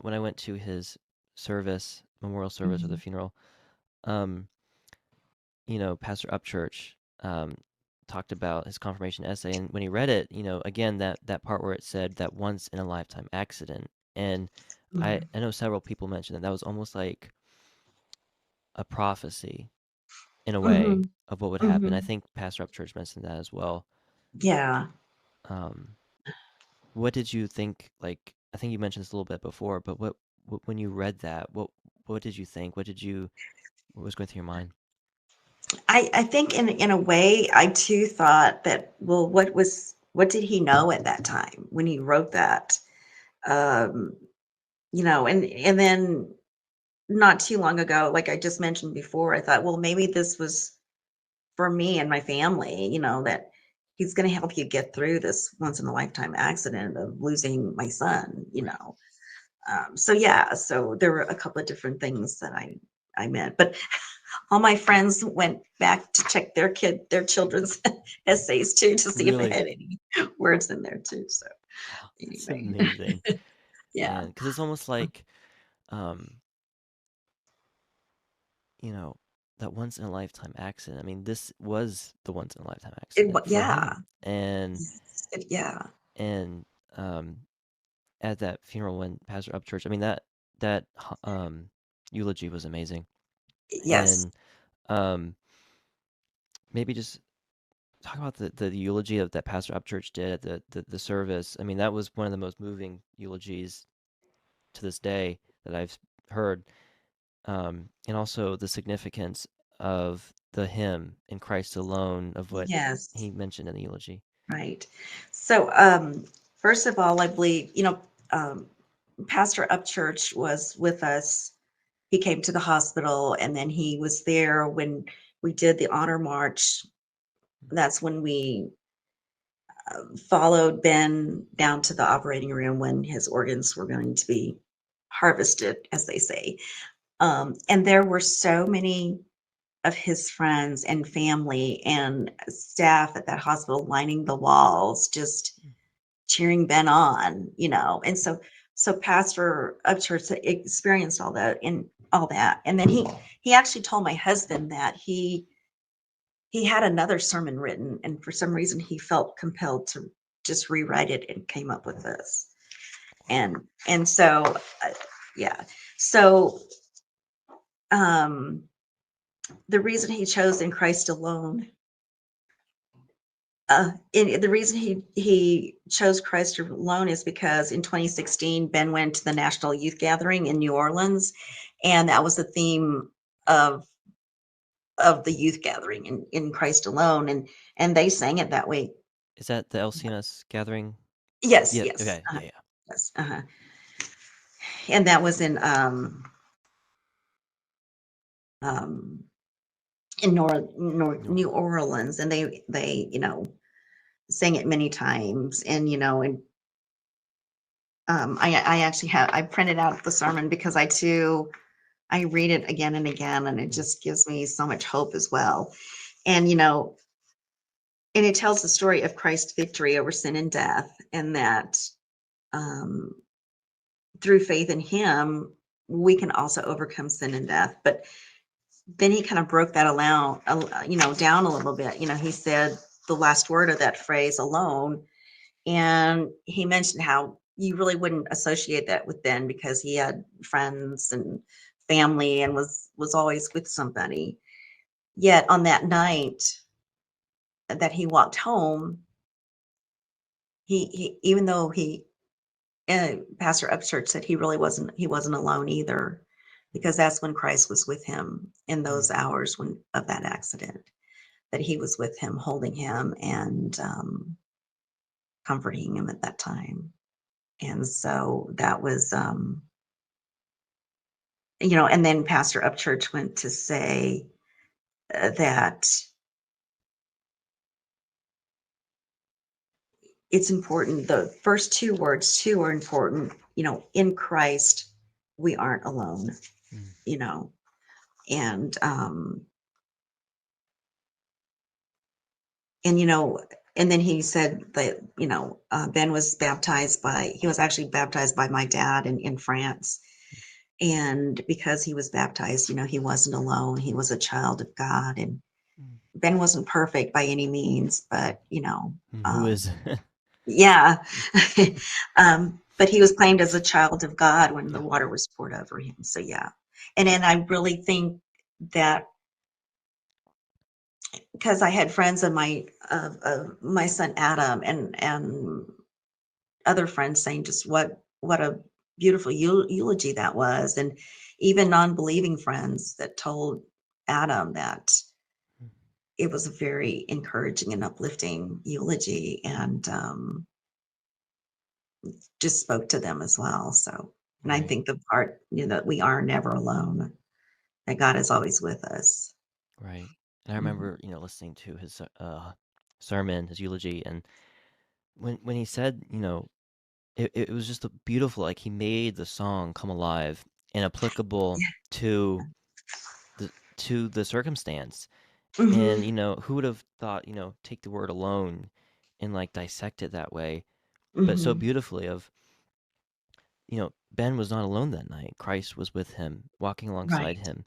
when I went to his service, memorial service or the Mhm. funeral, um, Pastor Upchurch talked about his confirmation essay, and when he read it, again that part where it said that once in a lifetime accident, and Mhm. I know several people mentioned that was almost like a prophecy in a way Mhm. of what would happen. I Mhm. think Pastor Upchurch mentioned that as well. Yeah. Um, what did you think? Like, I think you mentioned this a little bit before, but when you read that, what did you think? What was going through your mind? I think in a way, I too thought that, well, what did he know at that time when he wrote that? Um, and then not too long ago, like I just mentioned before, I thought, well, maybe this was for me and my family, that he's going to help you get through this once in a lifetime accident of losing my son. Right. So yeah, so there were a couple of different things that I meant, but all my friends went back to check their children's essays too to see if they Really? had any words in there too. So Wow, that's anyway, amazing. yeah. And because it's almost like, um, you know, that once in a lifetime accident. I mean, this was the once in a lifetime accident for Yeah. him. And Yeah. and um at that funeral when Pastor Upchurch, I mean that eulogy was amazing. Yes. And um maybe just talk about the eulogy of that Pastor Upchurch did at the service. I mean, that was one of the most moving eulogies to this day that I've heard. And also the significance of the hymn in Christ alone of what Yes. he mentioned in the eulogy. Right. So, first of all, I believe, Pastor Upchurch was with us. He came to the hospital and then he was there when we did the honor march. That's when we followed Ben down to the operating room when his organs were going to be harvested, as they say. And there were so many of his friends and family and staff at that hospital lining the walls, just cheering Ben on, and so Pastor Upchurch experienced all that, and then he actually told my husband that he had another sermon written, and for some reason he felt compelled to just rewrite it and came up with this, Wow. and so yeah, so um, the reason he chose in Christ alone. And the reason he chose Christ alone is because in 2016 Ben went to the National Youth Gathering in New Orleans, and that was the theme of of the youth gathering in Christ alone, and they sang it that way. Is that the LCMS gathering? Yes, Yeah. yes, Okay. Yeah. Yeah. yes, and that was um, in No. New Orleans, and they sang it many times, and and I actually have I printed out the sermon because I read it again and again, and it Mm. just gives me so much hope as well. And and it tells the story of Christ's victory over sin and death, and that um, through faith in Him, we can also overcome sin and death. But then he kind of broke that down a little bit. He said the last word of that phrase alone, and he mentioned how you really wouldn't associate that with Ben because he had friends and family and was always with somebody. Yet on that night that he walked home, he even though Pastor Upchurch said he wasn't alone either, because that's when Christ was with him in Mm. those hours when of that accident, that he was with him, holding him and comforting him at that time. And so that was and then Pastor Upchurch went to say that it's important. The first two words too are important. In Christ, we aren't alone. Mm. You know, and um, and And then he said that, Ben was he was actually baptized by my dad in France. And because he was baptized, he wasn't alone. He was a child of God. And Mm. Ben wasn't perfect by any means, but, Who is? yeah. But he was claimed as a child of God when the Yeah. water was poured over him. So, yeah. And then I really think that because I had friends of my son Adam and other friends saying just what a beautiful eulogy that was, and even non-believing friends that told Adam that it was a very encouraging and uplifting eulogy, and just spoke to them as well. So, and I Right. think the part, that we are never alone, that God is always with us. Right. And I Mhm. remember, listening to his sermon, his eulogy, and when he said, it was just a beautiful, like he made the song come alive and applicable to the circumstance. And, Mhm. who would have thought, take the word alone and like dissect it that way, but so Mhm. beautifully of, Ben was not alone that night. Christ was with him, walking alongside Right. him.